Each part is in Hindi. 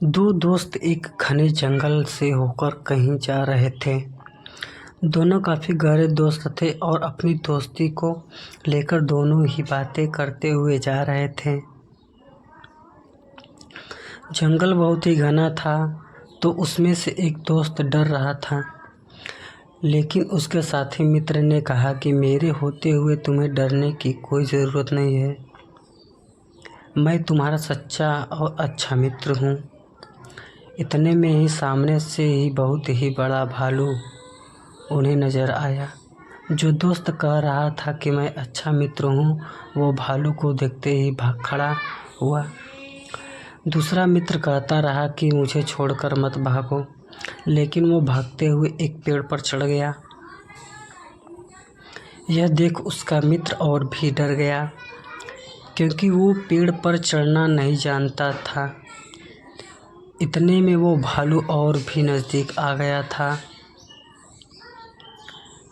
दो दोस्त एक घने जंगल से होकर कहीं जा रहे थे। दोनों काफ़ी गहरे दोस्त थे और अपनी दोस्ती को लेकर दोनों ही बातें करते हुए जा रहे थे। जंगल बहुत ही घना था, तो उसमें से एक दोस्त डर रहा था, लेकिन उसके साथी मित्र ने कहा कि मेरे होते हुए तुम्हें डरने की कोई ज़रूरत नहीं है। मैं तुम्हारा सच्चा और अच्छा मित्र हूँ। इतने में ही सामने से ही बहुत ही बड़ा भालू उन्हें नज़र आया। जो दोस्त कह रहा था कि मैं अच्छा मित्र हूँ, वो भालू को देखते ही भाग खड़ा हुआ। दूसरा मित्र कहता रहा कि मुझे छोड़कर मत भागो, लेकिन वो भागते हुए एक पेड़ पर चढ़ गया। यह देख उसका मित्र और भी डर गया, क्योंकि वो पेड़ पर चढ़ना नहीं जानता था। इतने में वो भालू और भी नज़दीक आ गया था।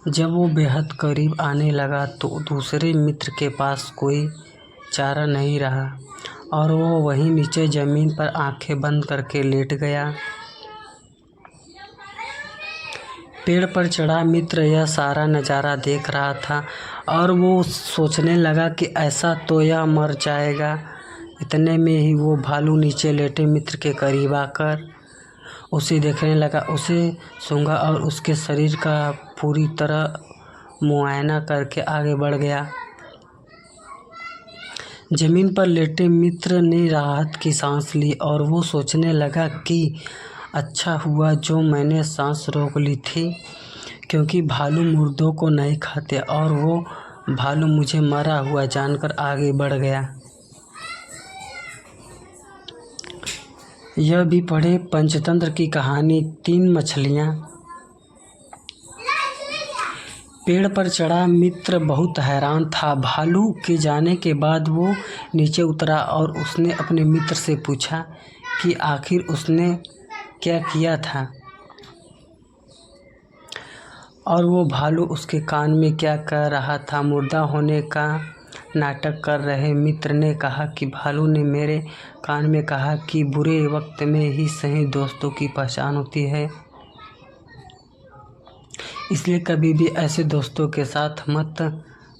जब वो बेहद करीब आने लगा तो दूसरे मित्र के पास कोई चारा नहीं रहा और वो वहीं नीचे ज़मीन पर आंखें बंद करके लेट गया। पेड़ पर चढ़ा मित्र यह सारा नज़ारा देख रहा था और वो सोचने लगा कि ऐसा तो यह मर जाएगा। इतने में ही वो भालू नीचे लेटे मित्र के करीब आकर उसे देखने लगा। उसे सूंघा और उसके शरीर का पूरी तरह मुआयना करके आगे बढ़ गया। ज़मीन पर लेटे मित्र ने राहत की सांस ली और वो सोचने लगा कि अच्छा हुआ जो मैंने सांस रोक ली थी, क्योंकि भालू मुर्दों को नहीं खाते और वो भालू मुझे मरा हुआ जानकर आगे बढ़ गया। यह भी पढ़े पंचतंत्र की कहानी 3 मछलियाँ। पेड़ पर चढ़ा मित्र बहुत हैरान था। भालू के जाने के बाद वो नीचे उतरा और उसने अपने मित्र से पूछा कि आखिर उसने क्या किया था और वो भालू उसके कान में क्या कह रहा था। मुर्दा होने का नाटक कर रहे मित्र ने कहा कि भालू ने मेरे कान में कहा कि बुरे वक्त में ही सही दोस्तों की पहचान होती है, इसलिए कभी भी ऐसे दोस्तों के साथ मत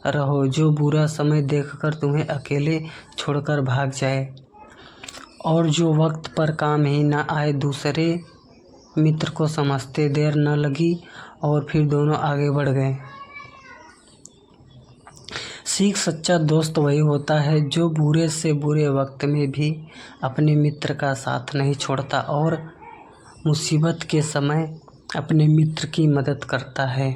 रहो जो बुरा समय देखकर तुम्हें अकेले छोड़कर भाग जाए और जो वक्त पर काम ही ना आए। दूसरे मित्र को समझते देर न लगी और फिर दोनों आगे बढ़ गए। सीख सच्चा दोस्त वही होता है जो बुरे से बुरे वक्त में भी अपने मित्र का साथ नहीं छोड़ता और मुसीबत के समय अपने मित्र की मदद करता है।